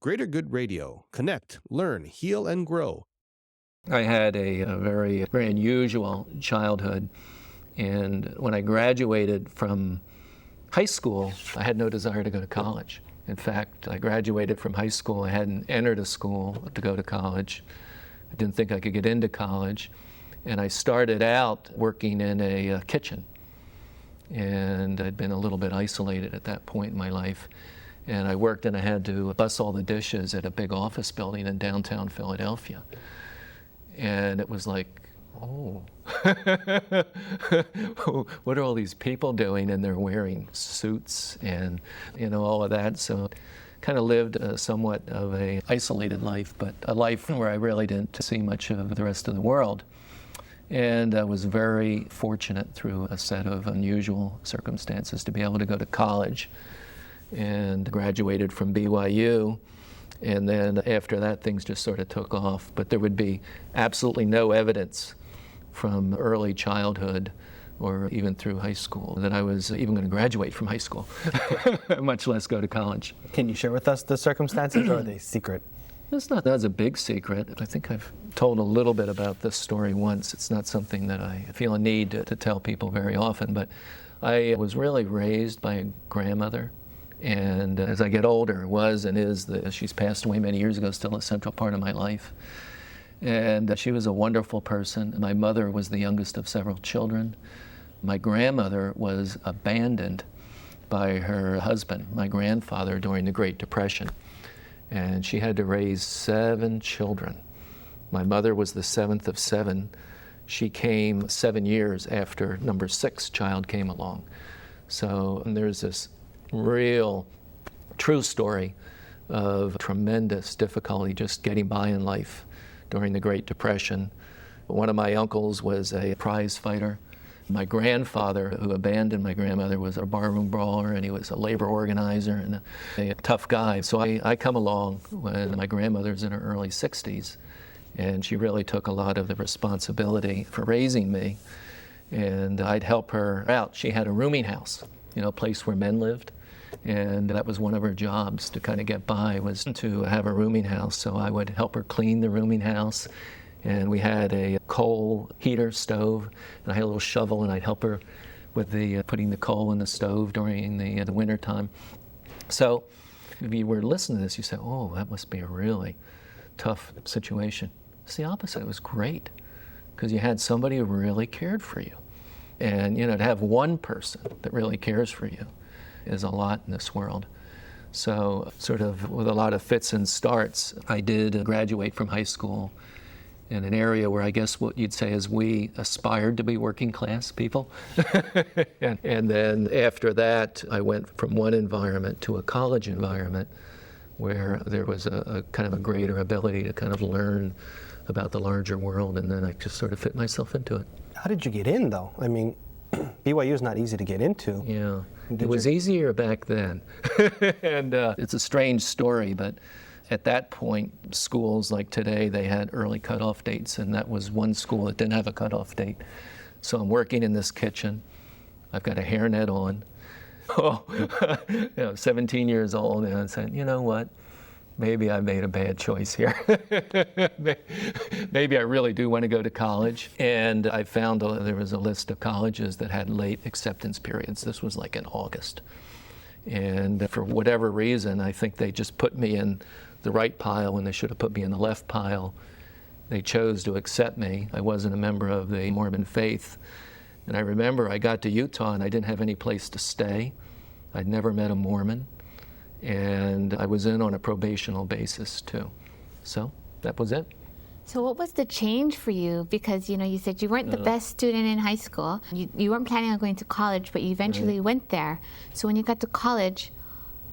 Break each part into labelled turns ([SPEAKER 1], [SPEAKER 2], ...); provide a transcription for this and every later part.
[SPEAKER 1] Greater Good Radio. Connect, learn, heal, and grow.
[SPEAKER 2] I had a very unusual childhood, and when I graduated from high school, I had no desire to go to college. In fact, I graduated from high school. I hadn't entered a school to go to college. I didn't think I could get into college. And I started out working in a kitchen. And I'd been a little bit isolated at that point in my life. And I worked and I had to bus all the dishes at a big office building in downtown Philadelphia. And it was like, oh, what are all these people doing? And they're wearing suits and, all of that. So kind of lived somewhat of a isolated life, but a life where I really didn't see much of the rest of the world. And I was very fortunate through a set of unusual circumstances to be able to go to college, and graduated from BYU. And then after that, things just sort of took off. But there would be absolutely no evidence from early childhood or even through high school that I was even going to graduate from high school, much less go to college.
[SPEAKER 3] Can you share with us the circumstances, or are they secret?
[SPEAKER 2] That's a big secret. I think I've told a little bit about this story once. It's not something that I feel a need to tell people very often, but I was really raised by a grandmother. And as I get older, was and is, she's passed away many years ago, still a central part of my life. And she was a wonderful person. My mother was the youngest of several children. My grandmother was abandoned by her husband, my grandfather, during the Great Depression. And she had to raise 7 children. My mother was the 7th of 7. She came 7 years after number 6 child came along. So there's this real, true story of tremendous difficulty just getting by in life during the Great Depression. One of my uncles was a prize fighter. My grandfather, who abandoned my grandmother, was a barroom brawler, and he was a labor organizer and a tough guy. So I come along when my grandmother's in her early 60s, and she really took a lot of the responsibility for raising me, and I'd help her out. She had a rooming house, a place where men lived, and that was one of her jobs to kind of get by, was to have a rooming house. So I would help her clean the rooming house. And we had a coal heater stove, and I had a little shovel, and I'd help her with putting the coal in the stove during the winter time. So if you were listening to this, you say, oh, that must be a really tough situation. It's the opposite. It was great, because you had somebody who really cared for you. And, to have one person that really cares for you is a lot in this world. So sort of with a lot of fits and starts, I did graduate from high school in an area where I guess what you'd say is we aspired to be working class people. and then after that, I went from one environment to a college environment where there was a kind of a greater ability to kind of learn about the larger world, and then I just sort of fit myself into it.
[SPEAKER 3] How did you get in, though? I mean, BYU is not easy to get into.
[SPEAKER 2] Yeah, it was easier back then. And it's a strange story, but at that point, schools like today, they had early cutoff dates, and that was one school that didn't have a cutoff date. So I'm working in this kitchen. I've got a hairnet on. 17 years old, and I said, you know what? Maybe I made a bad choice here. Maybe I really do want to go to college. And I found there was a list of colleges that had late acceptance periods. This was like in August. And for whatever reason, I think they just put me in the right pile when they should have put me in the left pile. They chose to accept me. I wasn't a member of the Mormon faith. And I remember I got to Utah and I didn't have any place to stay. I'd never met a Mormon. And I was in on a probational basis too. So that was it.
[SPEAKER 4] So what was the change for you? Because, you said you weren't the best student in high school. You weren't planning on going to college, but you eventually went there. So when you got to college,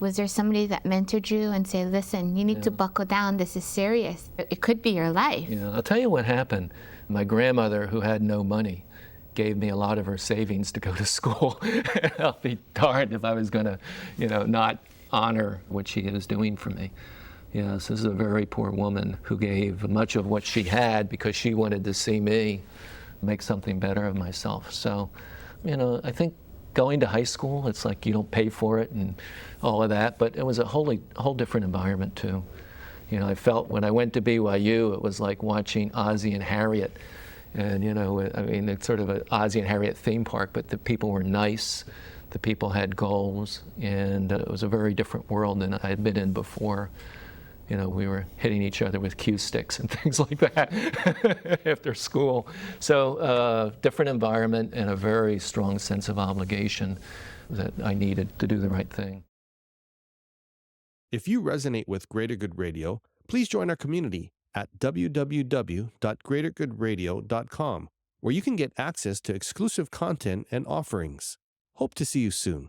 [SPEAKER 4] was there somebody that mentored you and said, listen, you need to buckle down, this is serious. It could be your life.
[SPEAKER 2] Yeah, I'll tell you what happened. My grandmother, who had no money, gave me a lot of her savings to go to school. I'll be darned if I was going to, not honor what she was doing for me. Yes, this is a very poor woman who gave much of what she had because she wanted to see me make something better of myself. So, I think going to high school. It's like you don't pay for it and all of that, but it was a whole different environment too. You know, I felt when I went to BYU, it was like watching Ozzie and Harriet. And, you know, I mean, it's sort of an Ozzie and Harriet theme park, but the people were nice, the people had goals, and it was a very different world than I had been in before. You know, we were hitting each other with cue sticks and things like that after school. So, different environment and a very strong sense of obligation that I needed to do the right thing.
[SPEAKER 1] If you resonate with Greater Good Radio, please join our community at www.greatergoodradio.com, where you can get access to exclusive content and offerings. Hope to see you soon.